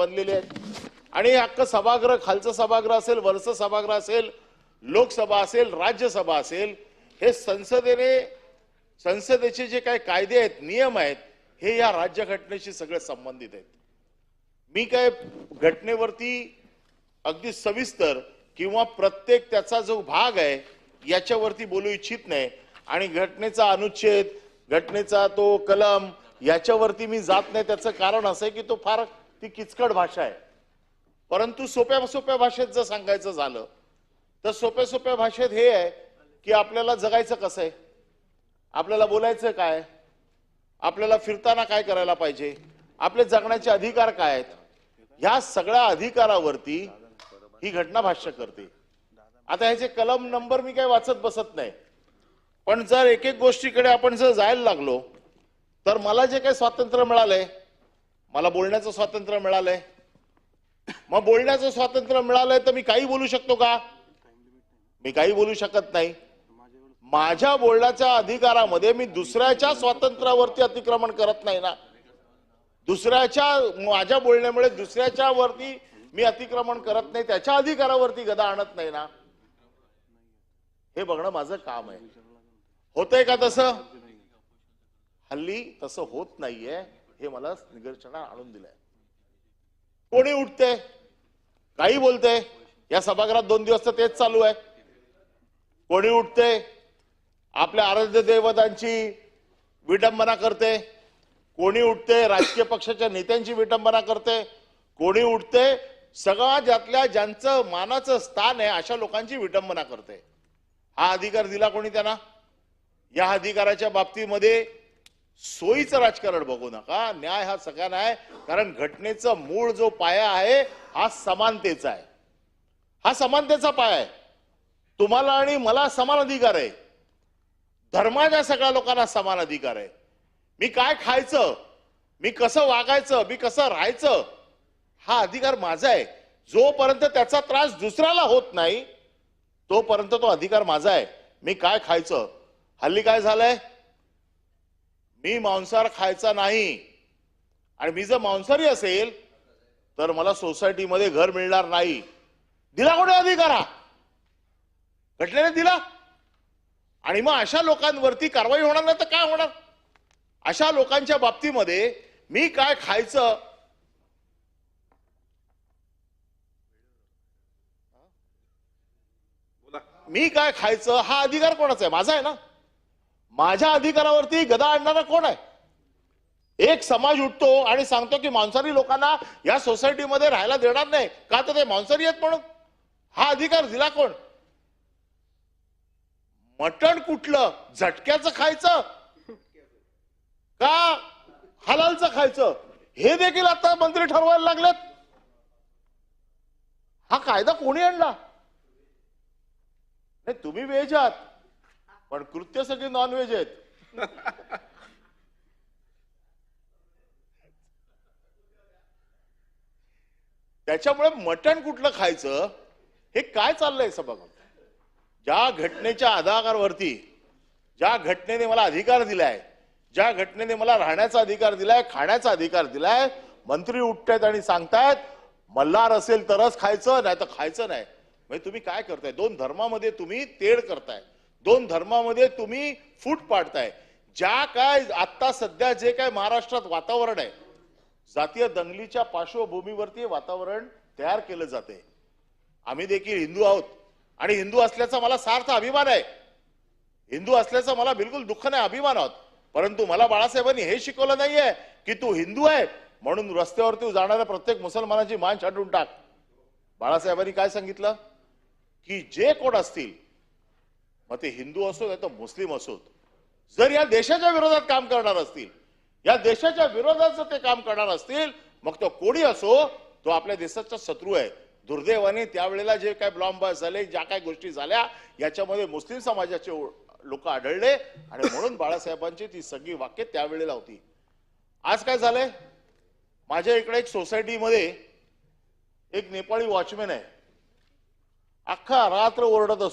बनलेले आहेत आणि हे अख्खं सभागृह, खालचं सभागृह असेल, वरचं सभागृह असेल, लोकसभा असेल, राज्यसभा असेल, हे संसदेचे जे काही कायदे आहेत, नियम आहेत, हे या राज्यघटनेशी सगळे संबंधित आहेत. मी काय घटनेवरती अगदी सविस्तर किंवा प्रत्येक त्याचा जो भाग आहे याच्यावरती बोलू इच्छित नाही आणि घटनेचा अनुच्छेद, घटनेचा तो कलम याच्यावरती मी जात नाही. त्याचं कारण असं आहे की तो फार ती किचकट भाषा आहे. परंतु सोप्या सोप्या भाषेत जर सांगायचं झालं तर सोप्या सोप्या भाषेत हे आहे की आपल्याला जगायचं कसं आहे, आपल्याला बोलायचं काय, आपल्याला फिरताना काय करायला पाहिजे, आपले जगण्याचे अधिकार काय आहेत, ह्या सगळ्या अधिकारावरती ही घटना भाष्य करते. आता ह्याचे कलम नंबर मी काही वाचत बसत नाही, पण जर एक एक गोष्टीकडे आपण जर जायला लागलो तर मला जे काही स्वातंत्र्य मिळालंय, मला बोलण्याचं स्वातंत्र्य मिळालंय, मग बोलण्याचं स्वातंत्र्य मिळालंय तर मी काही बोलू शकतो का? मी काही बोलू शकत नाही. माझ्या बोलण्याच्या अधिकारामध्ये मी दुसऱ्याच्या स्वातंत्र्यावरती अतिक्रमण करत नाही ना. माझ्या बोलण्यामुळे दुसऱ्याच्या वरती मी अतिक्रमण करत नाही, त्याच्या अधिकारावरती गदा आणत नाही ना. हे बघणं माझं काम आहे. होतंय का तसं? हल्ली तसं होत नाहीये, हे मला निदर्शनास आणून दिलंय. कोणी उठते, काही बोलते, या सभागृहात 2 दिवस तर तेच चालू आहे. कोणी उठते, आपल्या आराध्य दैवतांची विडंबना करते, कोणी उठते राजकीय पक्षाच्या नेत्यांची विडंबना करते, कोणी उठते सगळ्या ज्यांचं मानाचं स्थान आहे अशा लोकांची विडंबना करते. हा अधिकार दिला कोणी त्यांना? या अधिकाराच्या बाबतीमध्ये सोयीचं राजकारण बघू नका. न्याय हा सगळ्यांना आहे, कारण घटनेचा मूळ जो पाया आहे हा समानतेचा आहे. हा समानतेचा पाया आहे. तुम्हाला आणि मला समान अधिकार आहे. धर्माच्या सगळ्या लोकांना समान अधिकार आहे. मी काय खायचं, मी कसं वागायचं, मी कसं राहायचं, हा अधिकार माझा आहे. जोपर्यंत त्याचा त्रास दुसऱ्याला होत नाही तोपर्यंत तो अधिकार माझा आहे. मी काय खायचं, हल्ली काय झालंय, मी मांसाहार खायचा नाही आणि मी जर मांसाहारी असेल तर मला सोसायटीमध्ये घर मिळणार नाही. दिला कोणी अधिकार? हा घटनेने दिला. आणि मग अशा लोकांवरती कारवाई होणार नाही तर काय होणार? अशा लोकांच्या बाबतीमध्ये मी काय खायचं, मी काय खायचं हा अधिकार कोणाचा आहे? माझा आहे ना. माझ्या अधिकारावरती गदा आणणारा कोण आहे? एक समाज उठतो आणि सांगतो की मांसाहारी लोकांना या सोसायटीमध्ये राहायला देणार नाही का, तर ते मांसाहारी आहेत म्हणून. हा अधिकार दिला कोण? मटण कुठलं, झटक्याचं खायचं का हलालचं खायचं, हे देखील आता मंत्री ठरवायला लागलेत. हा कायदा कोणी आणला? नाही, तुम्ही व्हेज आहात पण कृत्य सगळी नॉन व्हेज आहेत. त्याच्यामुळे मटण कुठलं खायचं हे काय चाललंय सभागृहात? ज्या घटनेच्या आधारावरती, ज्या घटनेने मला अधिकार दिलाय, ज्या घटनेने मला राहण्याचा अधिकार दिलाय, खाण्याचा अधिकार दिलाय, मंत्री उठतायत आणि सांगतायत मल्हार असेल तरच खायचं, नाही तर खायचं नाही. म्हणजे तुम्ही काय करताय? 2 धर्मामध्ये तुम्ही तेढ करताय, 2 धर्मामध्ये तुम्ही फूट पाडताय. ज्या काय आता सध्या जे काय महाराष्ट्रात वातावरण आहे, जातीय दंगलीच्या पार्श्वभूमीवरती वातावरण तयार केलं जाते. आम्ही देखील हिंदू आहोत आणि हिंदू असल्याचा मला सार्थ अभिमान आहे. हिंदू असल्याचा मला बिलकुल दुःख नाही, अभिमान आहोत. परंतु मला बाळासाहेबांनी हे शिकवलं नाहीये की तू हिंदू आहे म्हणून रस्त्यावरती जाणाऱ्या प्रत्येक मुसलमानाची मान छाटून टाक. बाळासाहेबांनी काय सांगितलं की जे कोण असतील, मग ते हिंदू असो नाही तर मुस्लिम असोत, जर या देशाच्या विरोधात काम करणार असतील, या देशाच्या विरोधात जर ते काम करणार असतील, मग तो कोणी असो, तो आपल्या देशाचा शत्रू आहे. दुर्दैवाने त्यावेळेला जे काय बॉम्ब झाले, ज्या काय गोष्टी झाल्या, याच्यामध्ये मुस्लिम समाजाचे लोक आढळले आणि म्हणून बाळासाहेबांची ती सगळी वाक्य त्यावेळेला होती. आज काय झालंय? माझ्या इकडे एक सोसायटीमध्ये एक नेपाळी वॉचमॅन आहे, अख्खा रात्र ओरडत असतो.